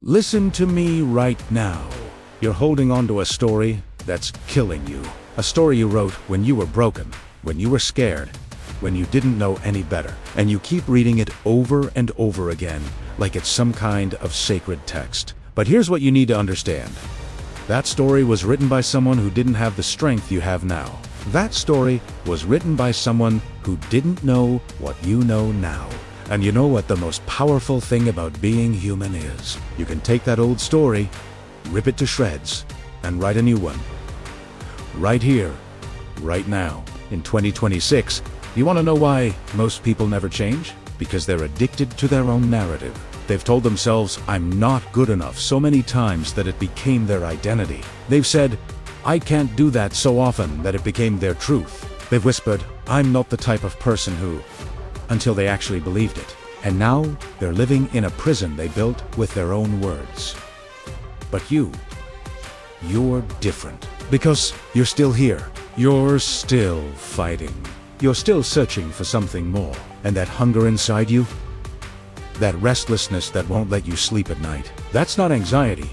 Listen to me right now. You're holding on to a story that's killing you. A story you wrote when you were broken, when you were scared, when you didn't know any better. And you keep reading it over and over again, like it's some kind of sacred text. But here's what you need to understand. That story was written by someone who didn't have the strength you have now. That story was written by someone who didn't know what you know now. And you know what the most powerful thing about being human is? You can take that old story, rip it to shreds, and write a new one. Right here, right now, in 2026. You want to know why most people never change? Because they're addicted to their own narrative. They've told themselves, I'm not good enough, so many times that it became their identity. They've said, I can't do that so often that it became their truth. They've whispered, I'm not the type of person who, until they actually believed it. And now they're living in a prison they built with their own words. But you're different. Because you're still here. You're still fighting. You're still searching for something more. And that hunger inside you, that restlessness that won't let you sleep at night, that's not anxiety.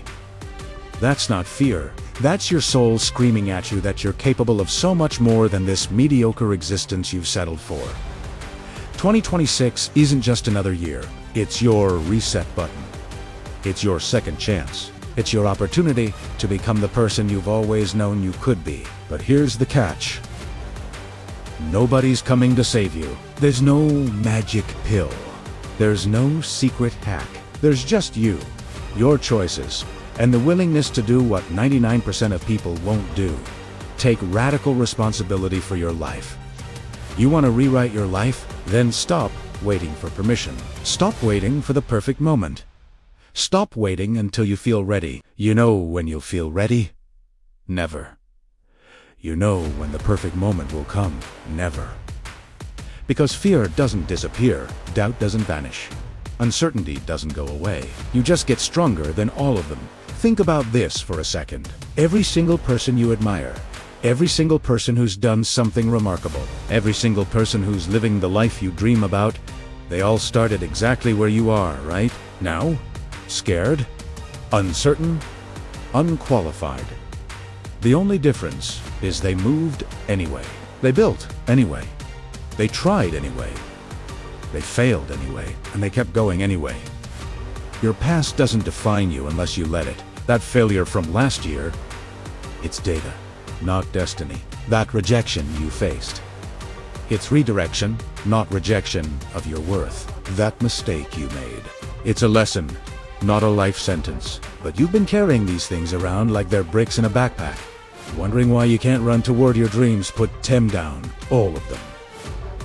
That's not fear. That's your soul screaming at you that you're capable of so much more than this mediocre existence you've settled for. 2026 isn't just another year. It's your reset button. It's your second chance. It's your opportunity to become the person you've always known you could be. But here's the catch. Nobody's coming to save you. There's no magic pill. There's no secret hack. There's just you, your choices, and the willingness to do what 99% of people won't do. Take radical responsibility for your life. You want to rewrite your life? Then stop waiting for permission. Stop waiting for the perfect moment. Stop waiting until you feel ready. You know when you'll feel ready? Never. You know when the perfect moment will come? Never. Because fear doesn't disappear, doubt doesn't vanish, uncertainty doesn't go away. You just get stronger than all of them. Think about this for a second. Every single person you admire, every single person who's done something remarkable, every single person who's living the life you dream about, they all started exactly where you are right now. Scared, uncertain, unqualified. The only difference is they moved anyway. They built anyway. They tried anyway. They failed anyway, and they kept going anyway. Your past doesn't define you unless you let it. That failure from last year, it's data, not destiny. That rejection you faced, it's redirection, not rejection of your worth. That mistake you made, it's a lesson, not a life sentence. But you've been carrying these things around like they're bricks in a backpack. Wondering why you can't run toward your dreams? Put them down, all of them.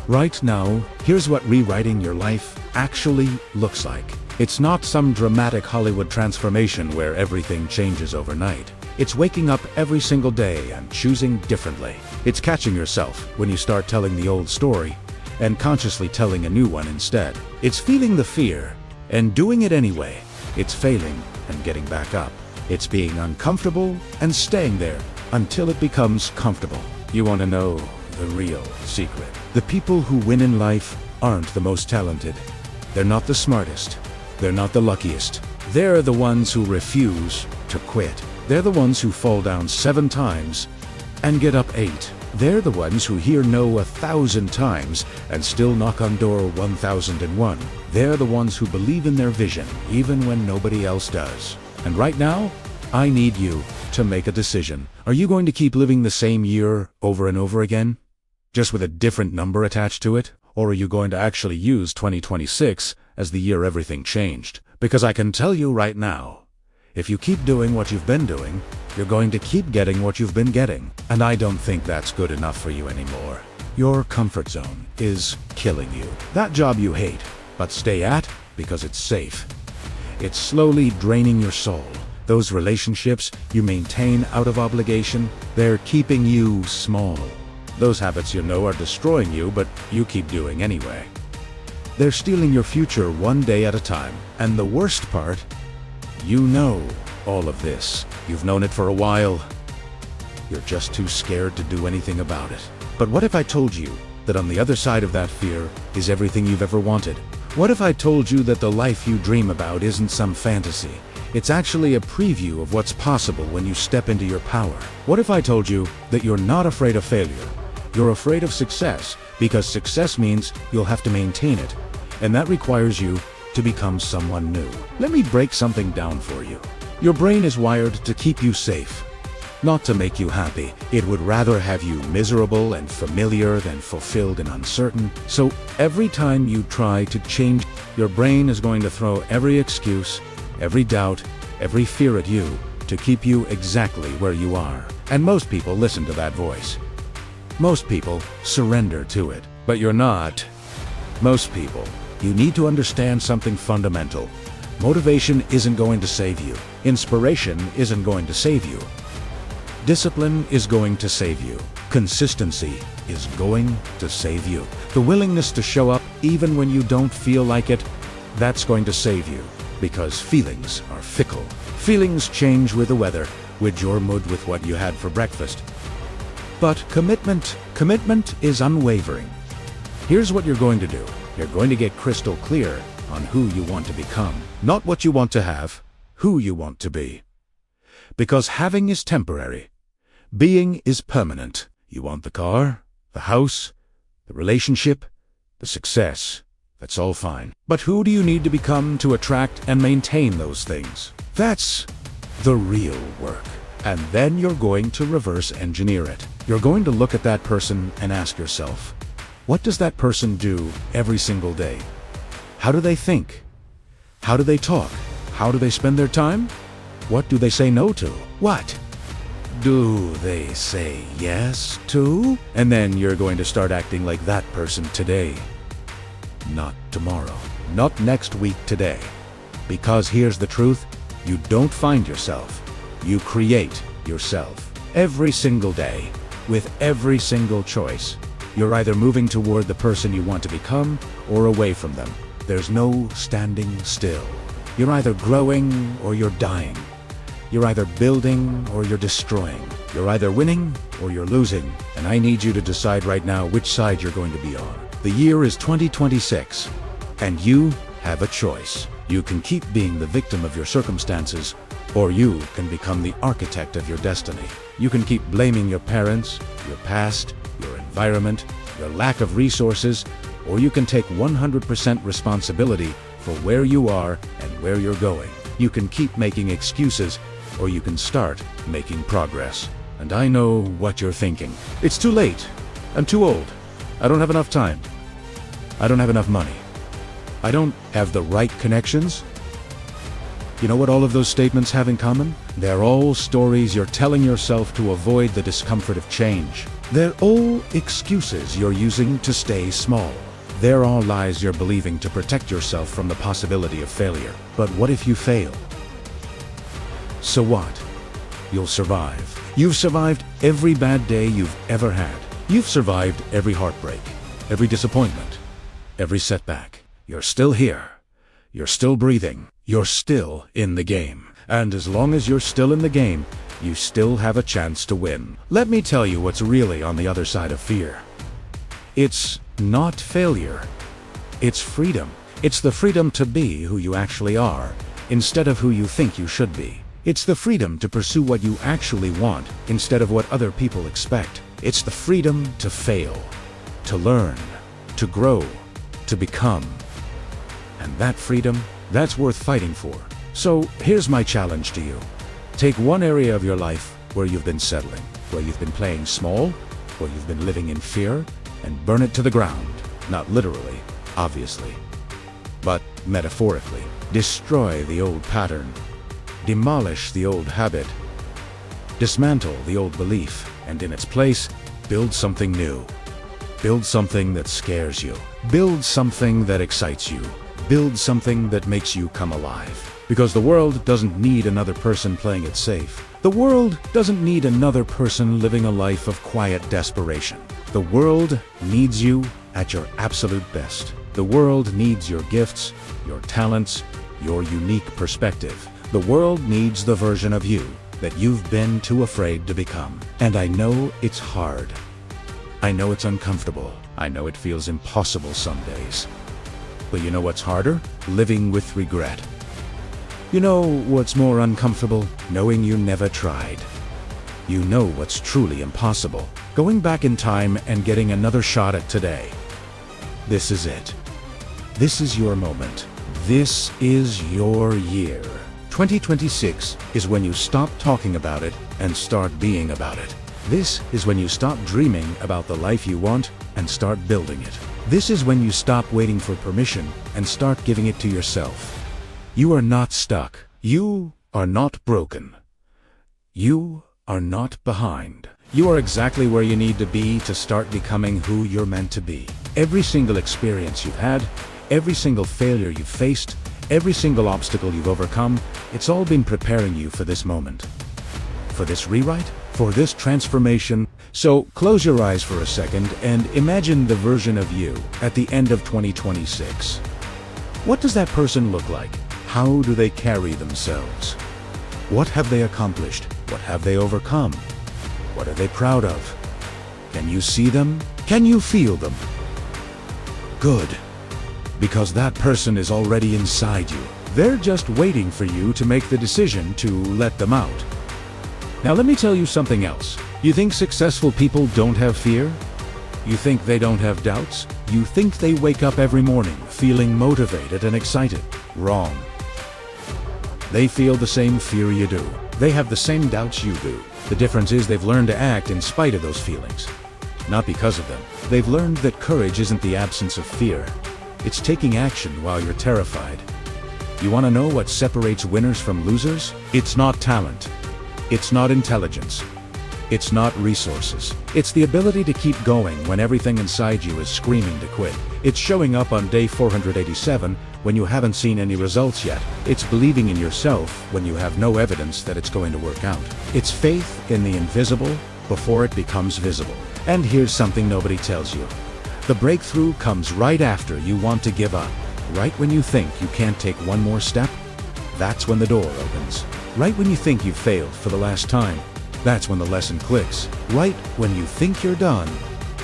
Right now, here's what rewriting your life actually looks like. It's not some dramatic Hollywood transformation where everything changes overnight. It's waking up every single day and choosing differently. It's catching yourself when you start telling the old story and consciously telling a new one instead. It's feeling the fear and doing it anyway. It's failing and getting back up. It's being uncomfortable and staying there until it becomes comfortable. You want to know the real secret? The people who win in life aren't the most talented. They're not the smartest. They're not the luckiest. They're the ones who refuse to quit. They're the ones who fall down 7 times and get up 8. They're the ones who hear no 1,000 times and still knock on door 1,001. They're the ones who believe in their vision even when nobody else does. And right now, I need you to make a decision. Are you going to keep living the same year over and over again, just with a different number attached to it? Or are you going to actually use 2026 as the year everything changed? Because I can tell you right now, if you keep doing what you've been doing, you're going to keep getting what you've been getting. And I don't think that's good enough for you anymore. Your comfort zone is killing you. That job you hate, but stay at because it's safe. It's slowly draining your soul. Those relationships you maintain out of obligation, they're keeping you small. Those habits you know are destroying you, but you keep doing anyway. They're stealing your future one day at a time. And the worst part, you know all of this. You've known it for a while. You're just too scared to do anything about it. But what if I told you that on the other side of that fear is everything you've ever wanted? What if I told you that the life you dream about isn't some fantasy? It's actually a preview of what's possible when you step into your power. What if I told you that you're not afraid of failure? You're afraid of success, because success means you'll have to maintain it, and that requires you to become someone new. Let me break something down for you. Your brain is wired to keep you safe, not to make you happy. It would rather have you miserable and familiar than fulfilled and uncertain. So every time you try to change, your brain is going to throw every excuse, every doubt, every fear at you to keep you exactly where you are. And most people listen to that voice. Most people surrender to it. But you're not. Most people. You need to understand something fundamental. Motivation isn't going to save you. Inspiration isn't going to save you. Discipline is going to save you. Consistency is going to save you. The willingness to show up even when you don't feel like it, that's going to save you. Because feelings are fickle. Feelings change with the weather, with your mood, with what you had for breakfast. But commitment is unwavering. Here's what you're going to do. You're going to get crystal clear on who you want to become. Not what you want to have, who you want to be. Because having is temporary. Being is permanent. You want the car, the house, the relationship, the success. That's all fine. But who do you need to become to attract and maintain those things? That's the real work. And then you're going to reverse engineer it. You're going to look at that person and ask yourself, what does that person do every single day? How do they think? How do they talk? How do they spend their time? What do they say no to? What do they say yes to? And then you're going to start acting like that person today. Not tomorrow. Not next week, today. Because here's the truth, you don't find yourself. You create yourself. Every single day, with every single choice. You're either moving toward the person you want to become or away from them. There's no standing still. You're either growing or you're dying. You're either building or you're destroying. You're either winning or you're losing. And I need you to decide right now which side you're going to be on. The year is 2026, and you have a choice. You can keep being the victim of your circumstances, or you can become the architect of your destiny. You can keep blaming your parents, your past, your environment, your lack of resources, or you can take 100% responsibility for where you are and where you're going. You can keep making excuses, or you can start making progress. And I know what you're thinking. It's too late. I'm too old. I don't have enough time. I don't have enough money. I don't have the right connections. You know what all of those statements have in common? They're all stories you're telling yourself to avoid the discomfort of change. They're all excuses you're using to stay small. They're all lies you're believing to protect yourself from the possibility of failure. But what if you fail? So what? You'll survive. You've survived every bad day you've ever had. You've survived every heartbreak, every disappointment, every setback. You're still here. You're still breathing. You're still in the game. And as long as you're still in the game, you still have a chance to win. Let me tell you what's really on the other side of fear. It's not failure. It's freedom. It's the freedom to be who you actually are, instead of who you think you should be. It's the freedom to pursue what you actually want, instead of what other people expect. It's the freedom to fail, to learn, to grow, to become. And that freedom, that's worth fighting for. So here's my challenge to you. Take one area of your life where you've been settling, where you've been playing small, where you've been living in fear, and burn it to the ground. Not literally, obviously, but metaphorically. Destroy the old pattern. Demolish the old habit. Dismantle the old belief, and in its place, build something new. Build something that scares you. Build something that excites you. Build something that makes you come alive. Because the world doesn't need another person playing it safe. The world doesn't need another person living a life of quiet desperation. The world needs you at your absolute best. The world needs your gifts, your talents, your unique perspective. The world needs the version of you that you've been too afraid to become. And I know it's hard. I know it's uncomfortable. I know it feels impossible some days. But you know what's harder? Living with regret. You know what's more uncomfortable? Knowing you never tried. You know what's truly impossible? Going back in time and getting another shot at today. This is it. This is your moment. This is your year. 2026 is when you stop talking about it and start being about it. This is when you stop dreaming about the life you want and start building it. This is when you stop waiting for permission and start giving it to yourself. You are not stuck. You are not broken. You are not behind. You are exactly where you need to be to start becoming who you're meant to be. Every single experience you've had, every single failure you've faced, every single obstacle you've overcome, it's all been preparing you for this moment. For this rewrite? For this transformation? So close your eyes for a second and imagine the version of you at the end of 2026. What does that person look like? How do they carry themselves? What have they accomplished? What have they overcome? What are they proud of? Can you see them? Can you feel them? Good. Because that person is already inside you. They're just waiting for you to make the decision to let them out. Now let me tell you something else. You think successful people don't have fear? You think they don't have doubts? You think they wake up every morning feeling motivated and excited? Wrong. They feel the same fear you do. They have the same doubts you do. The difference is they've learned to act in spite of those feelings. Not because of them. They've learned that courage isn't the absence of fear. It's taking action while you're terrified. You want to know what separates winners from losers? It's not talent. It's not intelligence. It's not resources. It's the ability to keep going when everything inside you is screaming to quit. It's showing up on day 487 when you haven't seen any results yet. It's believing in yourself when you have no evidence that it's going to work out. It's faith in the invisible before it becomes visible. And here's something nobody tells you. The breakthrough comes right after you want to give up. Right when you think you can't take one more step, that's when the door opens. Right when you think you've failed for the last time, that's when the lesson clicks. Right when you think you're done,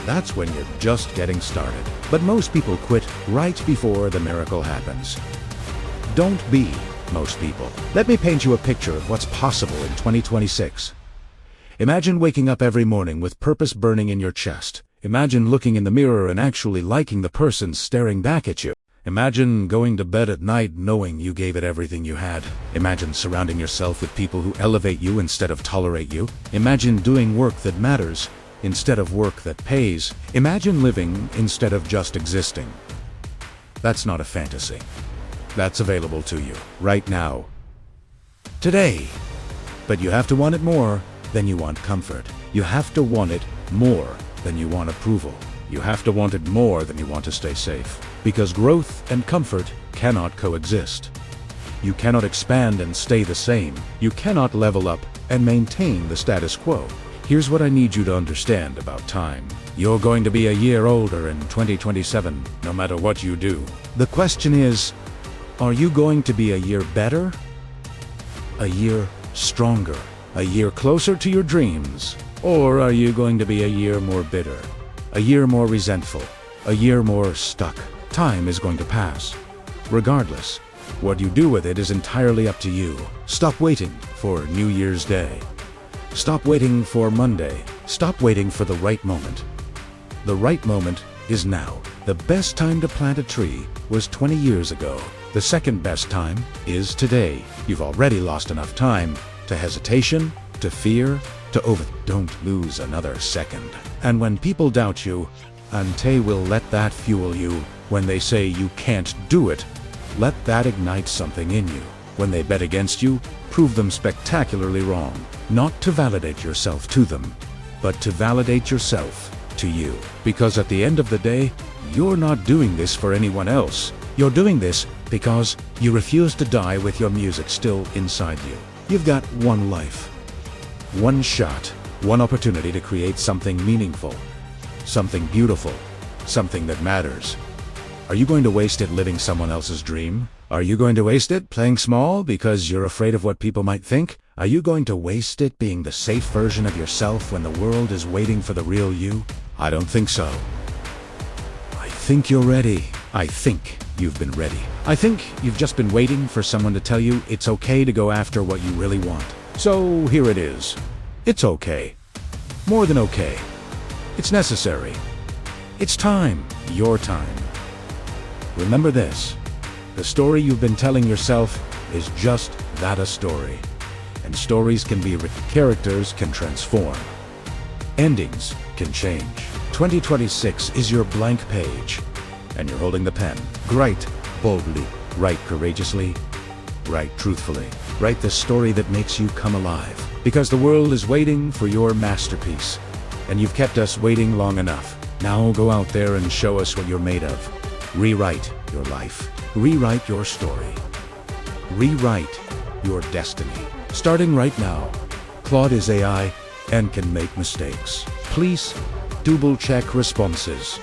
that's when you're just getting started. But most people quit right before the miracle happens. Don't be most people. Let me paint you a picture of what's possible in 2026. Imagine waking up every morning with purpose burning in your chest. Imagine looking in the mirror and actually liking the person staring back at you. Imagine going to bed at night knowing you gave it everything you had. Imagine surrounding yourself with people who elevate you instead of tolerate you. Imagine doing work that matters instead of work that pays. Imagine living instead of just existing. That's not a fantasy. That's available to you right now. Today. But you have to want it more than you want comfort. You have to want it more than you want approval. You have to want it more than you want to stay safe. Because growth and comfort cannot coexist. You cannot expand and stay the same. You cannot level up and maintain the status quo. Here's what I need you to understand about time. You're going to be a year older in 2027, no matter what you do. The question is, are you going to be a year better? A year stronger? A year closer to your dreams? Or are you going to be a year more bitter? A year more resentful? A year more stuck? Time is going to pass. Regardless, what you do with it is entirely up to you. Stop waiting for New Year's Day. Stop waiting for Monday. Stop waiting for the right moment. The right moment is now. The best time to plant a tree was 20 years ago. The second best time is today. You've already lost enough time to hesitation, to fear, to over. Don't lose another second. And when people doubt you, Ante will let that fuel you. When they say you can't do it, let that ignite something in you. When they bet against you, prove them spectacularly wrong. Not to validate yourself to them, but to validate yourself to you. Because at the end of the day, you're not doing this for anyone else. You're doing this because you refuse to die with your music still inside you. You've got one life, one shot, one opportunity to create something meaningful, something beautiful, something that matters. Are you going to waste it living someone else's dream? Are you going to waste it playing small because you're afraid of what people might think? Are you going to waste it being the safe version of yourself when the world is waiting for the real you? I don't think so. I think you're ready. I think you've been ready. I think you've just been waiting for someone to tell you it's okay to go after what you really want. So here it is. It's okay. More than okay. It's necessary. It's time. Your time. Remember this. The story you've been telling yourself is just that, a story. And stories can be written. Characters can transform. Endings can change. 2026 is your blank page. And you're holding the pen. Write boldly. Write courageously. Write truthfully. Write the story that makes you come alive. Because the world is waiting for your masterpiece. And you've kept us waiting long enough. Now go out there and show us what you're made of. Rewrite your life. Rewrite your story. Rewrite your destiny. Starting right now. Claude is AI and can make mistakes. Please double check responses.